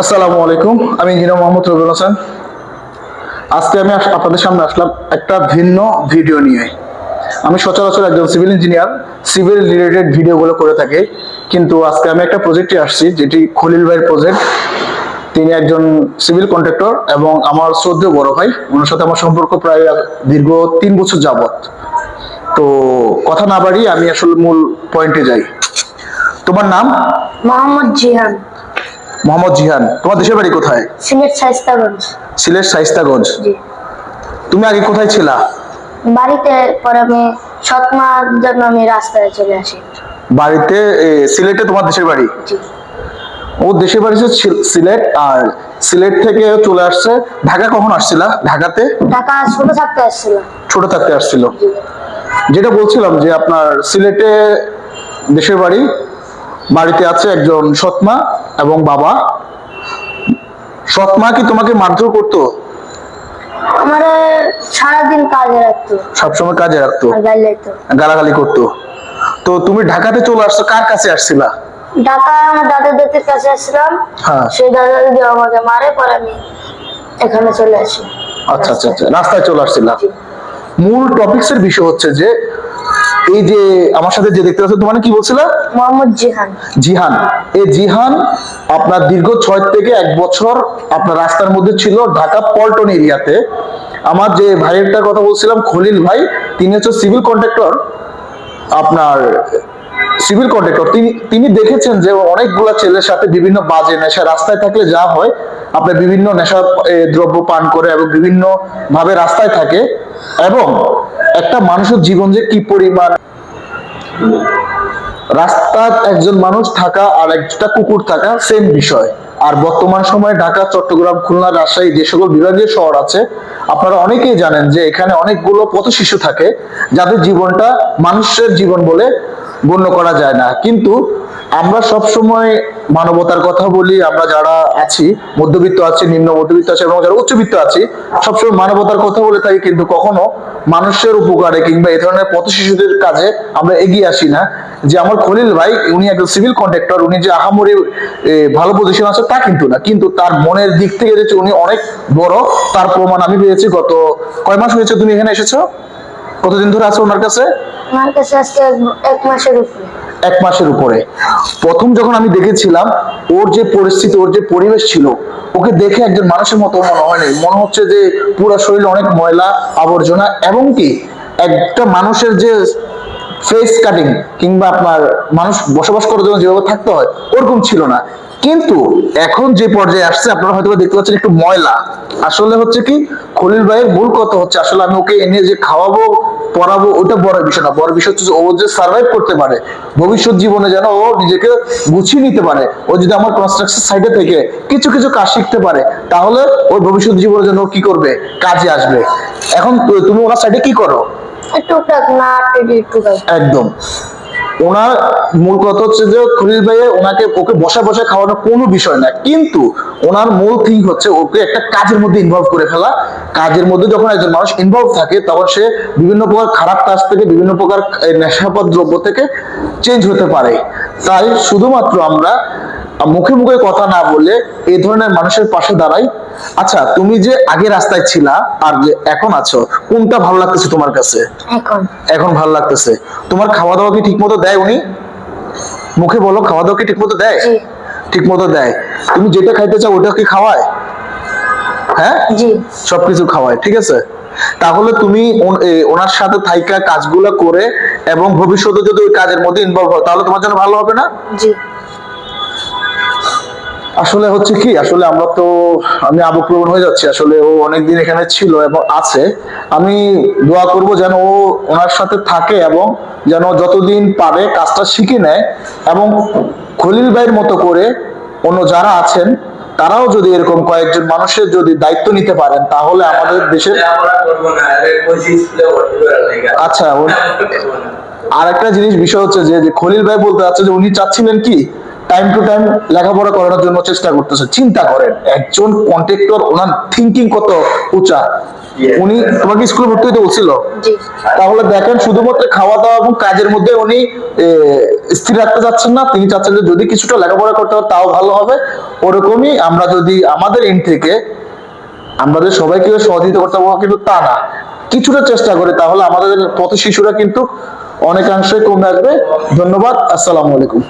আসসালামু আলাইকুম, আমি ইঞ্জিনিয়ার মোহাম্মদ রবিউল হাসান। আজকে আমি আপনাদের সামনে আসলাম একটা ভিন্ন ভিডিও নিয়ে। আমি সচরাচর একজন সিভিল ইঞ্জিনিয়ার, সিভিল রিলেটেড ভিডিওগুলো করে থাকি, কিন্তু আজকে আমি একটা প্রজেক্টে আসছি যেটি খলিল ভাইয়ের প্রজেক্ট। তিনি একজন সিভিল কন্ট্রাক্টর এবং আমার শ্রদ্ধেয় বড় ভাই। ওনার সাথে আমার সম্পর্ক প্রায় দীর্ঘ 3 বছর যাবত। তো কথা না বাড়িয়ে আমি আসলে মূল পয়েন্টে যাই। তোমার নাম? মোহাম্মদ জিহান। মোহাম্মদ জিহান। তোমার দেশের বাড়ি কোথায়? সিলেট শায়েস্তাগঞ্জ। সিলেট শায়েস্তাগঞ্জ। জি। তুমি আগে কোথায় ছিলা? বাড়িতে, পরে আমি সৎমার জন্য আমি রাস্তায় চলে আসি। বাড়িতে সিলেটে তোমার দেশের বাড়ি? জি। ও দেশের বাড়ি সিলেট, আর সিলেট থেকে চলে আসছে ঢাকা। কখন আসছিলা ঢাকাতে? ঢাকা ছোট থাকতে আসছিলাম। ছোট থাকতে আসছিল। জি। যেটা বলছিলাম যে আপনার সিলেটে দেশের বাড়ি, বাড়িতে আছে একজন সৎমা এবং বাবা। সৎমা কি তোমাকে মারধর করতো? আমার সারাদিন কাজে রাখতো, সবসময় কাজে রাখতো, আর গাইলে তো। গালাগালি করতো। তো তুমি ঢাকাতে চলে আসছো, কার কাছে আসছিলা? ঢাকা আমার দাদা দাদির কাছে আসছিলাম। হ্যাঁ। সেই দাদা দাদি আমাকে মারে, পরে আমি এখানে চলে আসি। আচ্ছা আচ্ছা আচ্ছা, রাস্তায় চলে আসছিলা। জি। মূল টপিকসের বিষয় হচ্ছে যে এই যে আমার সাথে যে দেখতে পাচ্ছেন, তোমার কি বলছিলা? মোহাম্মদ জিহান। জিহান। এই জিহান আপনার দীর্ঘ 6 থেকে 1 বছর আপনার রাস্তার মধ্যে ছিল ঢাকা পল্টন এরিয়াতে। আমার যে ভাইয়েরটার কথা বলছিলাম, খলিল ভাই, তিনি হচ্ছে সিভিল কন্ট্রাক্টর। আপনার সিভিল কন্ট্রাক্টর, তিনি দেখেছেন যে অনেকগুলা ছেলের সাথে বিভিন্ন বাজে নেশা, রাস্তায় থাকলে যা হয় আপনার বিভিন্ন নেশা দ্রব্য পান করে এবং বিভিন্ন ভাবে রাস্তায় থাকে, এবং একটা মানুষের জীবন যে কি পরিমাণ, রাস্তায় একজন মানুষ থাকা আর একটা কুকুর থাকা সেম বিষয়। আর বর্তমান সময়ে ঢাকা, চট্টগ্রাম, খুলনা, রাজশাহী যে সকল বিভাগীয় শহর আছে, আপনারা অনেকেই জানেন যে এখানে অনেকগুলো পথ শিশু থাকে যাদের জীবনটা মানুষের জীবন বলে গণ্য করা যায় না। কিন্তু আমরা সব সময় মানবতার কথা বলি। আমরা যারা আছি, মধ্যবিত্ত আছে, নিম্ন মধ্যবিত্ত আছে এবং যারা উচ্চবিত্ত আছি, সবসময় মানবতার কথা বলে থাকি, কিন্তু কখনো মানুষের উপকারে কিংবা এই ধরনের পথ শিশুদের কাজে আমরা এগিয়ে আসি না। যে আমার খলিল ভাই, উনি একজন সিভিল কন্ট্রাক্টর, উনি যে আহামরি ভালো পজিশন আছে তা কিন্তু না, কিন্তু তার মনের দিক থেকে যে উনি অনেক বড়, তার প্রমাণ আমি পেয়েছি। গত কয় মাস হয়েছে তুমি এখানে এসেছো? কতদিন ধরে আছো ওনার কাছে? আমার কাছে আজকে 1 মাসের উপরে। 1 মাসের উপরে। প্রথম যখন আমি দেখেছিলাম ওর যে পরিস্থিতি, ওর যে পরিবেশ ছিল, ওকে দেখে একজন মানুষের মতো মনে হয়নি। মনে হচ্ছে যে পুরো শরীরে অনেক ময়লা আবর্জনা, এবং কি একটা মানুষের যে ফেস কাটিং কিংবা আপনার মানুষ বসবাস করার জন্য যেভাবে থাকতে হয় ওরকম ছিল না। কিন্তু এখন যে পর্যায়ে আসছে, আপনারা হয়তো দেখতে পাচ্ছেন একটু ময়লা। আসলে হচ্ছে কি, খলিল ভাইয়ের মূল কথা হচ্ছে, আসলে আমি ওকে এনে যে খাওয়াবো পড়াবো ওটা বড় বিষয় না। বড় বিষয় হচ্ছে ও যে সার্ভাইভ করতে পারে ভবিষ্যৎ জীবনে, যেন ও নিজেকে গুছিয়ে নিতে পারে। ও যদি আমার কনস্ট্রাকশন সাইটে থেকে কিছু কিছু কাজ শিখতে পারে, তাহলে ওর ভবিষ্যৎ জীবনের জন্য কি করবে, কাজে আসবে। এখন তুমি ওনার সাইডে কি করো? টুকটাক না, টুকটাক। একদম। ওনার মূল কথা হচ্ছে যে খলিল ভাইয়ে ওকে বসা বসা খাওয়ানোর কোনো বিষয় না, কিন্তু ওনার মূল থিং হচ্ছে ওকে একটা কাজের মধ্যে ইনভলভ করে ফেলা। কাজের মধ্যে যখন একজন মানুষ ইনভলভ থাকে, তখন সে বিভিন্ন প্রকার খারাপ কাজ থেকে, বিভিন্ন প্রকার নেশাপাত দ্রব্য থেকে চেঞ্জ হতে পারে। তাই শুধুমাত্র আমরা মুখে মুখে কথা না বলে এই ধরনের মানুষের পাশে দাঁড়াই। আচ্ছা, তুমি যে আগে রাস্তায় ছিলা আর যে এখন আছো, কোনটা ভালো লাগতেছে তোমার কাছে? এখন ভালো লাগতেছে। তোমার খাওয়া দাওয়া কি ঠিক মতো দেয় উনি? মুখে বলো, খাওয়া দাওয়া কি ঠিক মতো দেয়? ঠিক মতো দেয়। তুমি যেটা খাইতে চাও ওটা কি খাওয়ায়? হ্যাঁ, জি, সবকিছু খাওয়ায়। ঠিক আছে, তাহলে তুমি ওনার সাথে থাইকা কাজগুলো করে এবং ভবিষ্যতে যদি ওই কাজের মধ্যে ইনভলভ হও, তাহলে তোমার জন্য ভালো হবে না? জি। আসলে হচ্ছে কি, আসলে আমরা তো, আমি আবেগপ্রবণ হয়ে যাচ্ছি। আসলে ও অনেকদিন এখানে ছিল এবং আছে। আমি দোয়া করব যেন ও ওনার সাথে থাকে এবং যেন যতদিন পারে কাজটা শিখে নেয়, এবং খলিল ভাইয়ের মতো করে অন্য যারা আছেন তারাও যদি এরকম কয়েকজন মানুষের যদি দায়িত্ব নিতে পারেন, তাহলে আমাদের দেশের। আচ্ছা, আর একটা জিনিস বিষয় হচ্ছে যে খলিল ভাই বলতে চাচ্ছে যে উনি চাচ্ছিলেন কি টাইম টু টাইম লেখাপড়া করানোর জন্য চেষ্টা করতেছে। চিন্তা করেন একজন কন্ট্রাক্টর, ওনার থিঙ্কিং কত উঁচা। উনি তোমাকে স্কুলে ভর্তি হতে বলছিল, জি। তাহলে দেখেন শুধুমাত্র খাওয়া দাওয়া এবং কাজের মধ্যে উনি স্থির রাখতে চাচ্ছেন না, তিনি চাচ্ছেন যে যদি কিছুটা লেখাপড়া করতে হয় তাও ভালো হবে। ওরকমই আমরা যদি আমাদের এন্ড থেকে আমাদের সবাইকে সহযোগিতা করতে পারবো কিন্তু তা না, কিছুটা চেষ্টা করি, তাহলে আমাদের পথ শিশুরা কিন্তু অনেকাংশে কমে আসবে। ধন্যবাদ, আসসালামু আলাইকুম।